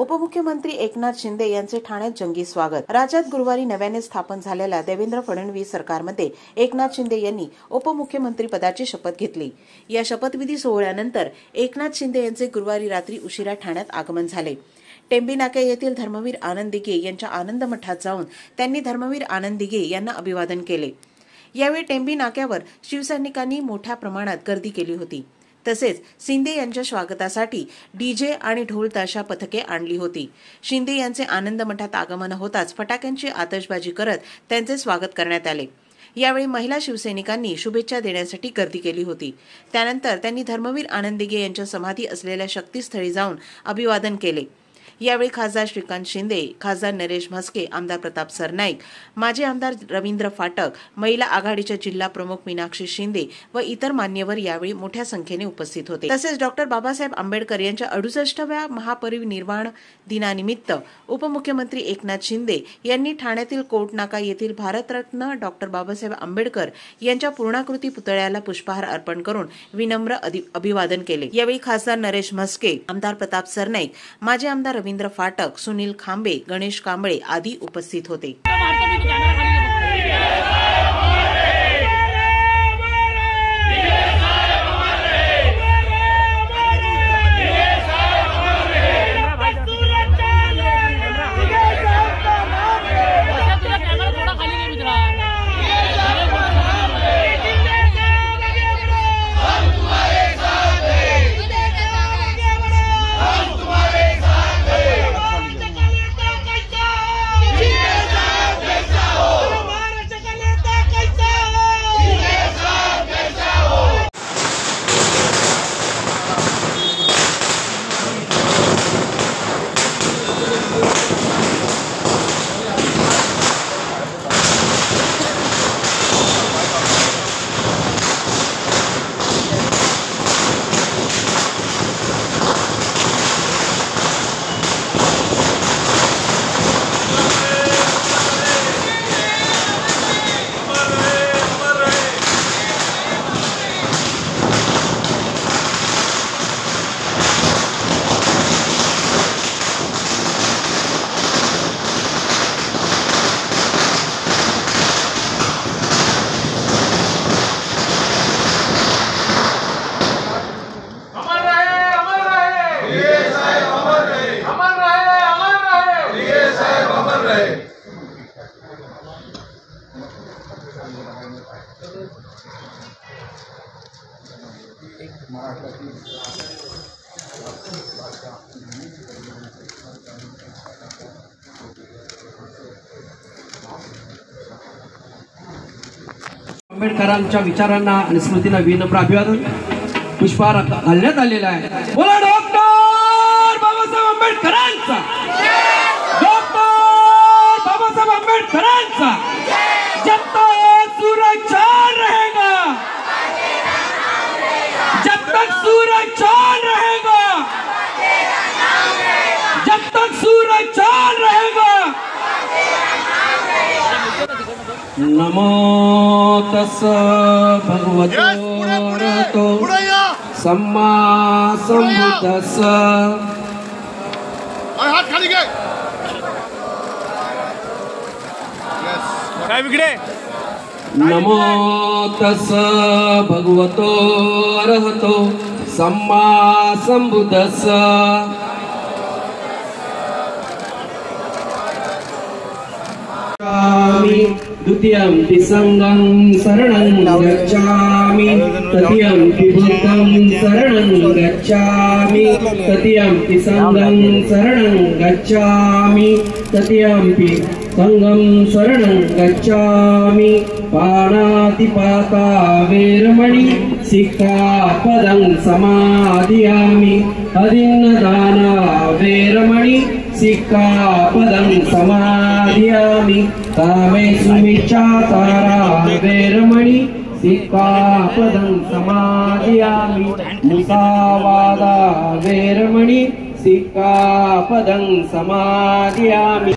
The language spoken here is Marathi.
उपमुख्यमंत्री एकनाथ शिंदे यांचे ठाण्यात जंगी स्वागत। राज्यात गुरुवारी नव्याने स्थापन झालेल्या देवेंद्र फडणवीस सरकारमध्ये एकनाथ शिंदे यांनी उपमुख्यमंत्री पदाची शपथ घेतली। या शपथविधी सोहळ्यानंतर एकनाथ शिंदे यांचे गुरुवारी रात्री उशिरा ठाण्यात आगमन झाले। टेंबी नाका येथील धर्मवीर आनंद दिघे यांच्या आनंद मठात जाऊन त्यांनी धर्मवीर आनंद दिघे यांना अभिवादन केले। यावेळी टेंबी नाक्यावर शिवसैनिकांनी मोठ्या प्रमाणात गर्दी केली होती। तसेच शिंदे यांच्या स्वागतासाठी डीजे आणि ढोल ताशा पथके आणली होती। शिंदे यांचे आनंद मठात आगमन होताच फटाक्यांची आतषबाजी करत त्यांचे स्वागत करण्यात आले। यावेळी महिला शिवसैनिकांनी शुभेच्छा देण्यासाठी गर्दी केली होती। त्यानंतर त्यांनी धर्मवीर आनंद दिघे यांच्या समाधी असलेल्या शक्तीस्थळी जाऊन अभिवादन केले। यावेळी खासदार श्रीकांत शिंदे, खासदार नरेश म्हस्के, आमदार प्रताप सरनाईक, माजी आमदार रवींद्र फाटक, महिला आघाडीच्या जिल्हा प्रमुख मीनाक्षी शिंदे व इतर मान्यवर यावेळी मोठ्या संख्येने उपस्थित होते। तसेच डॉक्टर बाबासाहेब आंबेडकर यांच्या 68व्या महापरिनिर्वाण दिनानिमित्त उपमुख्यमंत्री एकनाथ शिंदे यांनी ठाण्यातील कोर्ट नाका येथील भारतरत्न डॉक्टर बाबासाहेब आंबेडकर यांच्या पूर्णाकृती पुतळ्याला पुष्पहार अर्पण करून विनम्र अभिवादन केले। यावेळी खासदार नरेश म्हस्के, आमदार प्रताप सरनाईक, माजी आमदार रवींद्र फाटक, सुनील खांबे, गणेश कांबळे आदी उपस्थित होते। आंबेडकरांच्या विचारांना आणि स्मृतींना विनम्र अभिवादन पुष्पहार घालण्यात आलेला आहे। बोला डॉक्टर बाबासाहेब आंबेडकरांचा, डॉक्टर बाबासाहेब आंबेडकरांचा। जब तक सूरज चांद रहेगा, जब तक सूरज चांद रहेगा, जब तक सूरज चांद रहेगा। नमो तस्स भगवतो अरहतो सम्मा संबुद्धस्स। हात खाली घे। काय बिगडे? नमो तस्स भगवतो अरहतो सम्मा संबुद्धस्स। द्वितीयं संघं शरणं गच्छामि, तृतीयं बुद्धं शरणं गच्छामि, तृतीयं संघं शरणं गच्छामि, तृतीयं संघं शरणं गच्छामि। पाणातिपाता वेरमणि सिक्खापदं समादियामि, अदिन्नदाना वेरमणि सिक्खापदं समादियामि। कामेषु मिच्छाचारा वेरमणि सिक्खापदं समादियामि। मुसावादा वेरमणि सिक्खापदं समादियामि।